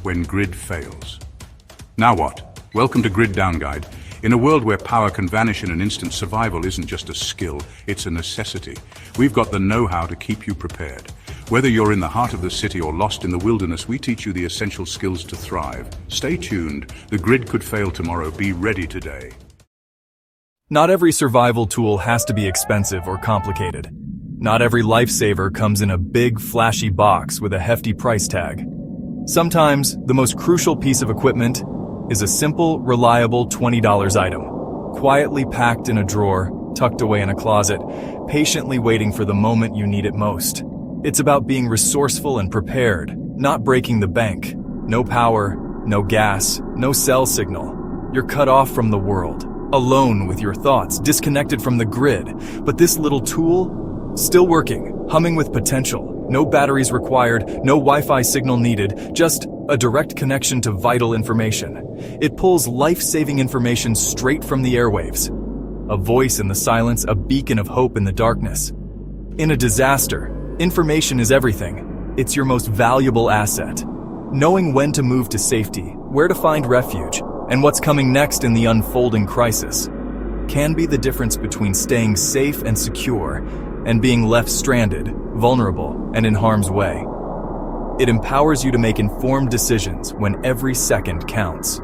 when grid fails. Now what? Welcome to Grid Down Guide. In a world where power can vanish in an instant, survival isn't just a skill, it's a necessity. We've got the know-how to keep you prepared. Whether you're in the heart of the city or lost in the wilderness, we teach you the essential skills to thrive. Stay tuned. The grid could fail tomorrow. Be ready today. Not every survival tool has to be expensive or complicated. Not every lifesaver comes in a big, flashy box with a hefty price tag. Sometimes, the most crucial piece of equipment is a simple, reliable $20 item, quietly packed in a drawer, tucked away in a closet, patiently waiting for the moment you need it most. It's about being resourceful and prepared, not breaking the bank. No power, no gas, no cell signal. You're cut off from the world, alone with your thoughts, disconnected from the grid. But this little tool, still working, humming with potential. No batteries required, no Wi-Fi signal needed, just a direct connection to vital information. It pulls life-saving information straight from the airwaves. A voice in the silence, a beacon of hope in the darkness. In a disaster, information is everything. It's your most valuable asset. Knowing when to move to safety, where to find refuge, and what's coming next in the unfolding crisis can be the difference between staying safe and secure and being left stranded, vulnerable, and in harm's way. It empowers you to make informed decisions when every second counts.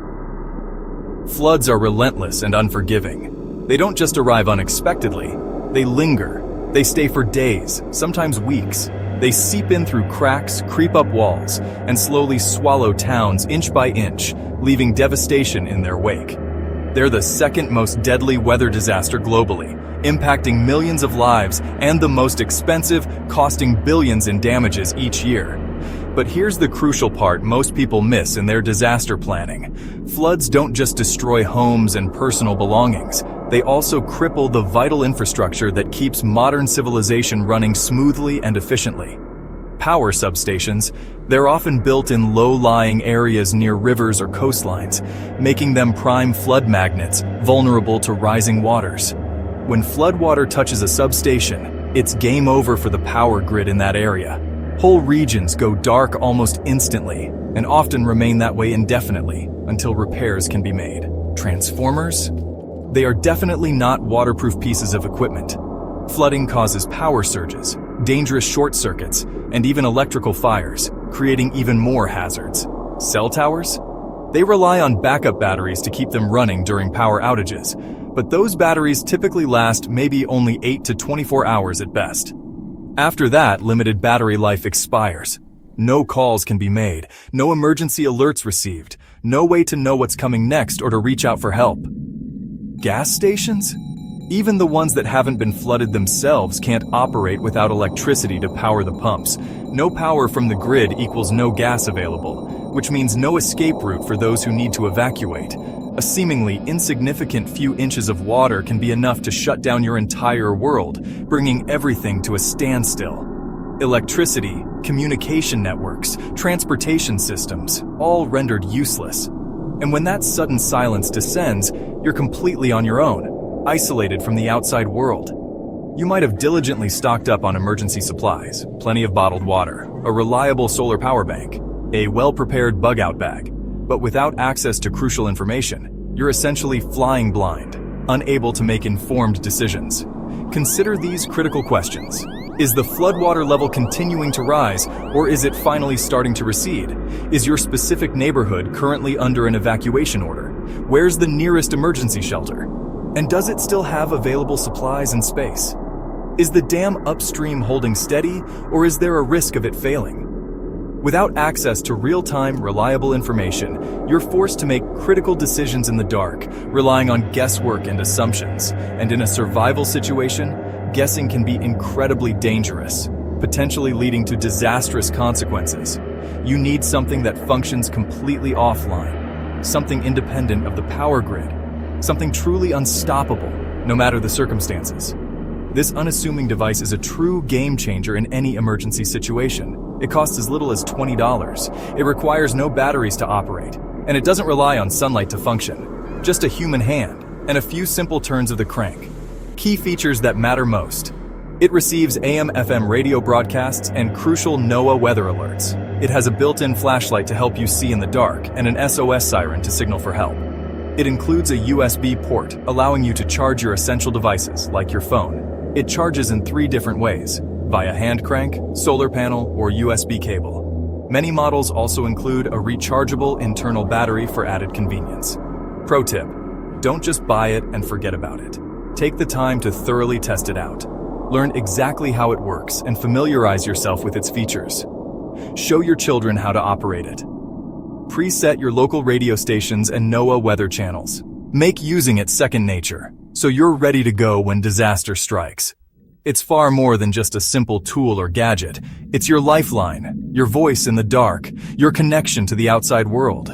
Floods are relentless and unforgiving. They don't just arrive unexpectedly, they linger. They stay for days, sometimes weeks. They seep in through cracks, creep up walls, and slowly swallow towns inch by inch, leaving devastation in their wake. They're the second most deadly weather disaster globally, impacting millions of lives and the most expensive, costing billions in damages each year. But here's the crucial part most people miss in their disaster planning. Floods don't just destroy homes and personal belongings. They also cripple the vital infrastructure that keeps modern civilization running smoothly and efficiently. Power substations, they're often built in low-lying areas near rivers or coastlines, making them prime flood magnets, vulnerable to rising waters. When floodwater touches a substation, it's game over for the power grid in that area. Whole regions go dark almost instantly, and often remain that way indefinitely until repairs can be made. Transformers? They are definitely not waterproof pieces of equipment. Flooding causes power surges, dangerous short circuits, and even electrical fires, creating even more hazards. Cell towers? They rely on backup batteries to keep them running during power outages, but those batteries typically last maybe only 8 to 24 hours at best. After that, limited battery life expires. No calls can be made, no emergency alerts received, no way to know what's coming next or to reach out for help. Gas stations? Even the ones that haven't been flooded themselves can't operate without electricity to power the pumps. No power from the grid equals no gas available, which means no escape route for those who need to evacuate. A seemingly insignificant few inches of water can be enough to shut down your entire world, bringing everything to a standstill. Electricity, communication networks, transportation systems, all rendered useless. And when that sudden silence descends, you're completely on your own, isolated from the outside world. You might have diligently stocked up on emergency supplies, plenty of bottled water, a reliable solar power bank, a well-prepared bug-out bag. But without access to crucial information, you're essentially flying blind, unable to make informed decisions. Consider these critical questions. Is the floodwater level continuing to rise, or is it finally starting to recede? Is your specific neighborhood currently under an evacuation order? Where's the nearest emergency shelter? And does it still have available supplies and space? Is the dam upstream holding steady, or is there a risk of it failing? Without access to real-time, reliable information, you're forced to make critical decisions in the dark, relying on guesswork and assumptions. And in a survival situation, guessing can be incredibly dangerous, potentially leading to disastrous consequences. You need something that functions completely offline, something independent of the power grid, something truly unstoppable, no matter the circumstances. This unassuming device is a true game changer in any emergency situation. It costs as little as $20. It requires no batteries to operate, and it doesn't rely on sunlight to function. Just a human hand and a few simple turns of the crank. Key features that matter most. It receives AM/FM radio broadcasts and crucial NOAA weather alerts. It has a built-in flashlight to help you see in the dark and an SOS siren to signal for help. It includes a USB port, allowing you to charge your essential devices, like your phone. It charges in 3 different ways: via hand crank, solar panel, or USB cable. Many models also include a rechargeable internal battery for added convenience. Pro tip: don't just buy it and forget about it. Take the time to thoroughly test it out. Learn exactly how it works and familiarize yourself with its features. Show your children how to operate it. Preset your local radio stations and NOAA weather channels. Make using it second nature, so you're ready to go when disaster strikes. It's far more than just a simple tool or gadget. It's your lifeline, your voice in the dark, your connection to the outside world.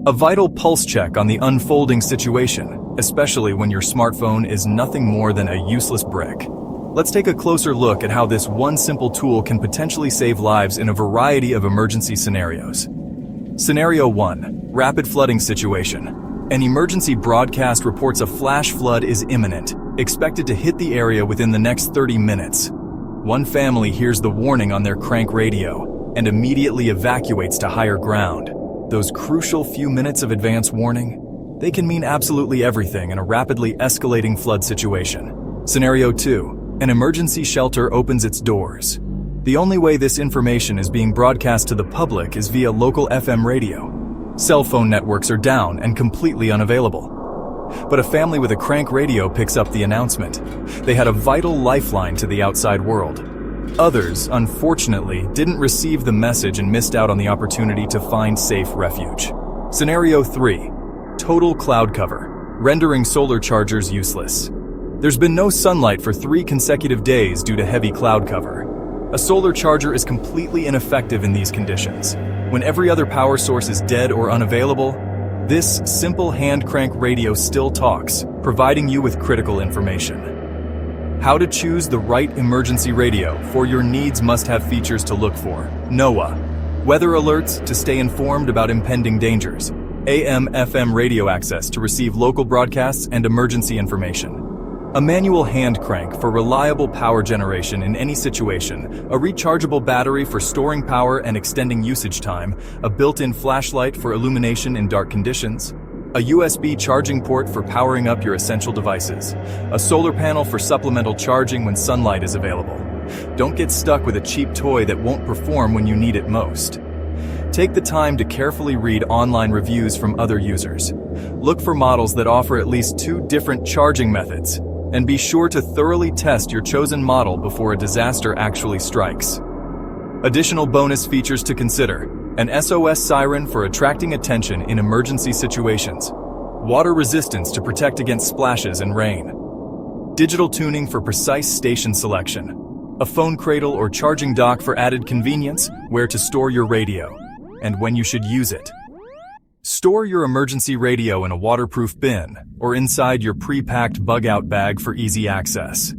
A vital pulse check on the unfolding situation, especially when your smartphone is nothing more than a useless brick. Let's take a closer look at how this one simple tool can potentially save lives in a variety of emergency scenarios. Scenario 1. Rapid flooding situation. An emergency broadcast reports a flash flood is imminent, expected to hit the area within the next 30 minutes. One family hears the warning on their crank radio and immediately evacuates to higher ground. Those crucial few minutes of advance warning, they can mean absolutely everything in a rapidly escalating flood situation. Scenario 2. An emergency shelter opens its doors. The only way this information is being broadcast to the public is via local FM radio. Cell phone networks are down and completely unavailable. But a family with a crank radio picks up the announcement. They had a vital lifeline to the outside world. Others, unfortunately, didn't receive the message and missed out on the opportunity to find safe refuge. Scenario 3. Total cloud cover, rendering solar chargers useless. There's been no sunlight for 3 consecutive days due to heavy cloud cover. A solar charger is completely ineffective in these conditions. When every other power source is dead or unavailable, this simple hand crank radio still talks, providing you with critical information. How to choose the right emergency radio for your needs must have features to look for. NOAA. Weather alerts to stay informed about impending dangers. AM/FM radio access to receive local broadcasts and emergency information. A manual hand crank for reliable power generation in any situation, a rechargeable battery for storing power and extending usage time, a built-in flashlight for illumination in dark conditions, a USB charging port for powering up your essential devices, a solar panel for supplemental charging when sunlight is available. Don't get stuck with a cheap toy that won't perform when you need it most. Take the time to carefully read online reviews from other users. Look for models that offer at least 2 different charging methods. And be sure to thoroughly test your chosen model before a disaster actually strikes. Additional bonus features to consider: an SOS siren for attracting attention in emergency situations, water resistance to protect against splashes and rain, digital tuning for precise station selection, a phone cradle or charging dock for added convenience, where to store your radio, and when you should use it. Store your emergency radio in a waterproof bin or inside your pre-packed bug-out bag for easy access.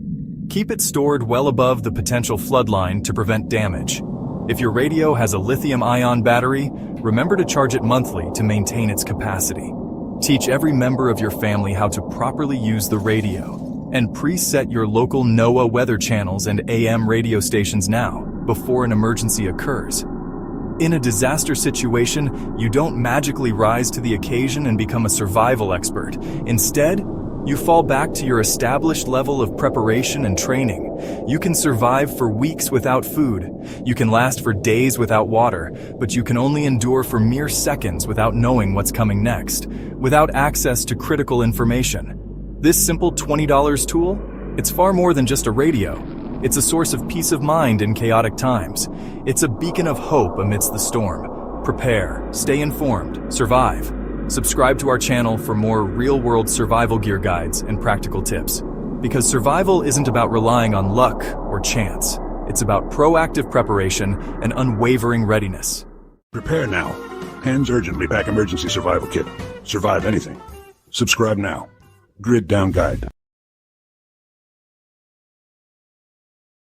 Keep it stored well above the potential flood line to prevent damage. If your radio has a lithium-ion battery, remember to charge it monthly to maintain its capacity. Teach every member of your family how to properly use the radio, and preset your local NOAA weather channels and AM radio stations now, before an emergency occurs. In a disaster situation, you don't magically rise to the occasion and become a survival expert. Instead, you fall back to your established level of preparation and training. You can survive for weeks without food. You can last for days without water, but you can only endure for mere seconds without knowing what's coming next, without access to critical information. This simple $20 tool, it's far more than just a radio. It's a source of peace of mind in chaotic times. It's a beacon of hope amidst the storm. Prepare, stay informed, survive. Subscribe to our channel for more real-world survival gear guides and practical tips. Because survival isn't about relying on luck or chance. It's about proactive preparation and unwavering readiness. Prepare now. Hands urgently pack emergency survival kit. Survive anything. Subscribe now. Grid Down Guide.